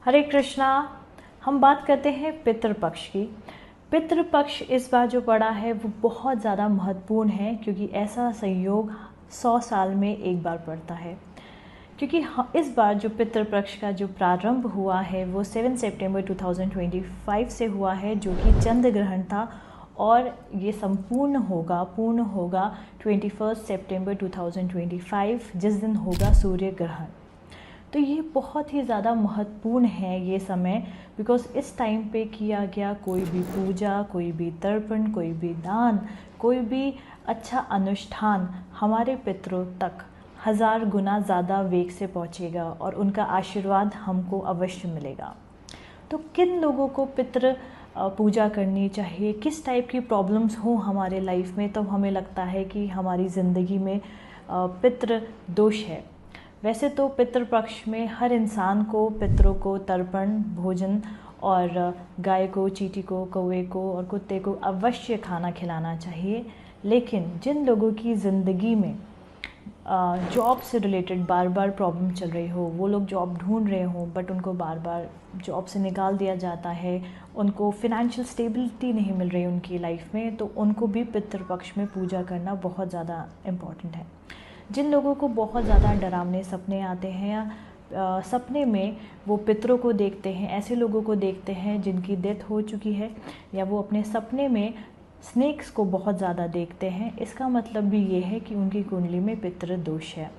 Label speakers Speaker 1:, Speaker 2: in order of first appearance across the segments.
Speaker 1: हरे कृष्णा। हम बात करते हैं पितृपक्ष की। पितृपक्ष इस बार जो पड़ा है वो बहुत ज़्यादा महत्वपूर्ण है, क्योंकि ऐसा संयोग 100 साल में एक बार पड़ता है। क्योंकि इस बार जो पितृपक्ष का जो प्रारंभ हुआ है वो 7 सितंबर 2025 से हुआ है, जो कि चंद्र ग्रहण था, और ये पूर्ण होगा 21 सितंबर 2025, जिस दिन होगा सूर्य ग्रहण। तो ये बहुत ही ज़्यादा महत्वपूर्ण है ये समय, बिकॉज़ इस टाइम पे किया गया कोई भी पूजा, कोई भी तर्पण, कोई भी दान, कोई भी अच्छा अनुष्ठान हमारे पितरों तक 1000 गुना ज़्यादा वेग से पहुँचेगा और उनका आशीर्वाद हमको अवश्य मिलेगा। तो किन लोगों को पितृ पूजा करनी चाहिए, किस टाइप की प्रॉब्लम्स हों हमारे लाइफ में, तब हमें लगता है कि हमारी ज़िंदगी में पितृ दोष है। वैसे तो पितृपक्ष में हर इंसान को, पितरों को तर्पण, भोजन और गाय को, चींटी को, कौवे को और कुत्ते को अवश्य खाना खिलाना चाहिए। लेकिन जिन लोगों की ज़िंदगी में जॉब से रिलेटेड बार बार प्रॉब्लम चल रही हो, वो लोग जॉब ढूंढ रहे हों बट उनको बार बार जॉब से निकाल दिया जाता है, उनको फिनेंशियल स्टेबिलिटी नहीं मिल रही उनकी लाइफ में, तो उनको भी पितृपक्ष में पूजा करना बहुत ज़्यादा इम्पॉर्टेंट है। जिन लोगों को बहुत ज़्यादा डरावने सपने आते हैं या सपने में वो पितरों को देखते हैं, ऐसे लोगों को देखते हैं जिनकी डेथ हो चुकी है, या वो अपने सपने में स्नेक्स को बहुत ज़्यादा देखते हैं, इसका मतलब भी ये है कि उनकी कुंडली में पितृ दोष है।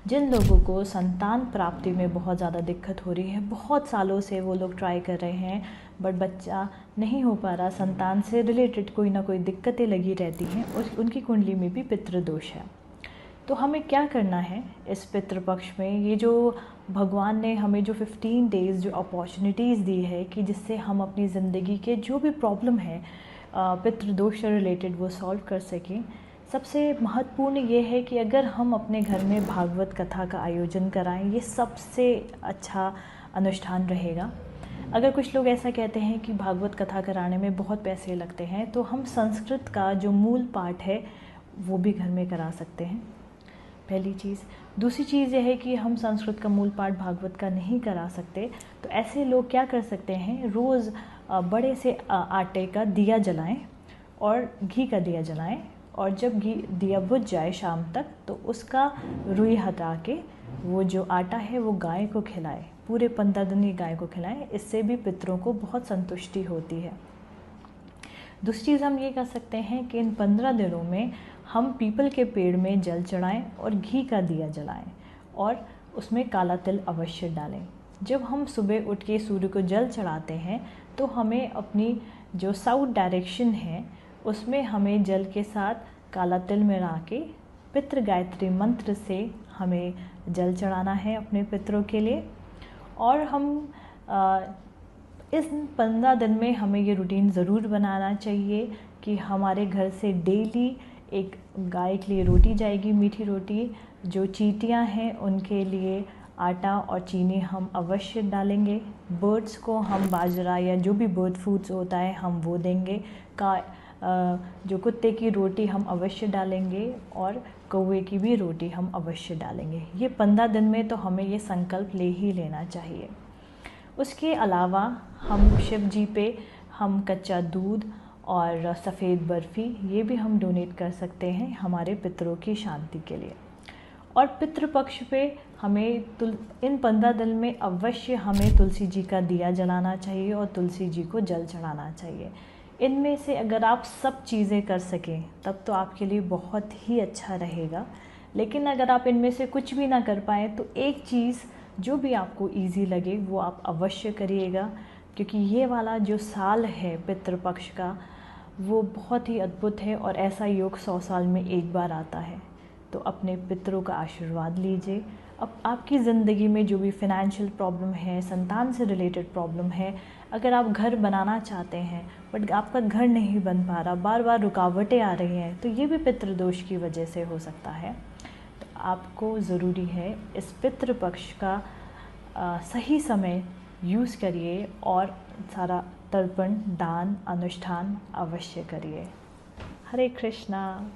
Speaker 1: जिन लोगों को संतान प्राप्ति में बहुत ज़्यादा दिक्कत हो रही है, बहुत सालों से वो लोग ट्राई कर रहे हैं बट बच्चा नहीं हो पा रहा, संतान से रिलेटेड कोई ना कोई दिक्कतें लगी रहती हैं, और उनकी कुंडली में भी पितृ दोष है। तो हमें क्या करना है इस पितृपक्ष में? ये जो भगवान ने हमें जो 15 डेज़ जो अपॉर्चुनिटीज़ दी है कि जिससे हम अपनी ज़िंदगी के जो भी प्रॉब्लम है पितृदोष से रिलेटेड वो सॉल्व कर सकें। सबसे महत्वपूर्ण ये है कि अगर हम अपने घर में भागवत कथा का आयोजन कराएं, ये सबसे अच्छा अनुष्ठान रहेगा। अगर कुछ लोग ऐसा कहते हैं कि भागवत कथा कराने में बहुत पैसे लगते हैं, तो हम संस्कृत का जो मूल पाठ है वो भी घर में करा सकते हैं, पहली चीज़। दूसरी चीज़ यह है कि हम संस्कृत का मूल पाठ भागवत का नहीं करा सकते, तो ऐसे लोग क्या कर सकते हैं, रोज़ बड़े से आटे का दिया जलाएं और घी का दिया जलाएं, और जब दिया बुझ जाए शाम तक, तो उसका रुई हटा के वो जो आटा है वो गाय को खिलाएं। पूरे 15 दिन ये गाय को खिलाएं, इससे भी पितरों को बहुत संतुष्टि होती है। दूसरी चीज़ हम ये कर सकते हैं कि इन 15 दिनों में हम पीपल के पेड़ में जल चढ़ाएं और घी का दिया जलाएं, और उसमें काला तिल अवश्य डालें। जब हम सुबह उठ के सूर्य को जल चढ़ाते हैं, तो हमें अपनी जो साउथ डायरेक्शन है उसमें हमें जल के साथ काला तिल मिला के पितृ गायत्री मंत्र से हमें जल चढ़ाना है अपने पितरों के लिए। और हम इस 15 दिन में हमें ये रूटीन ज़रूर बनाना चाहिए कि हमारे घर से डेली एक गाय के लिए रोटी जाएगी, मीठी रोटी। जो चींटियाँ हैं उनके लिए आटा और चीनी हम अवश्य डालेंगे। बर्ड्स को हम बाजरा या जो भी बर्ड फूड्स होता है हम वो देंगे। जो कुत्ते की रोटी हम अवश्य डालेंगे, और कौवे की भी रोटी हम अवश्य डालेंगे। ये 15 दिन में तो हमें ये संकल्प ले ही लेना चाहिए। उसके अलावा हम शिव जी पे हम कच्चा दूध और सफ़ेद बर्फ़ी ये भी हम डोनेट कर सकते हैं हमारे पितरों की शांति के लिए। और पितृपक्ष पे हमें इन 15 दिन में अवश्य हमें तुलसी जी का दिया जलाना चाहिए और तुलसी जी को जल चढ़ाना चाहिए। इनमें से अगर आप सब चीज़ें कर सकें तब तो आपके लिए बहुत ही अच्छा रहेगा। लेकिन अगर आप इनमें से कुछ भी ना कर पाएँ, तो एक चीज़ जो भी आपको इजी लगे वो आप अवश्य करिएगा, क्योंकि ये वाला जो साल है पितृपक्ष का वो बहुत ही अद्भुत है, और ऐसा योग 100 साल में एक बार आता है। तो अपने पितरों का आशीर्वाद लीजिए। अब आपकी ज़िंदगी में जो भी फिनेंशियल प्रॉब्लम है, संतान से रिलेटेड प्रॉब्लम है, अगर आप घर बनाना चाहते हैं बट आपका घर नहीं बन पा रहा, बार बार रुकावटें आ रही हैं, तो ये भी पितृदोष की वजह से हो सकता है। तो आपको ज़रूरी है इस पितृपक्ष का सही समय यूज़ करिए और सारा तर्पण, दान, अनुष्ठान अवश्य करिए। हरे कृष्णा।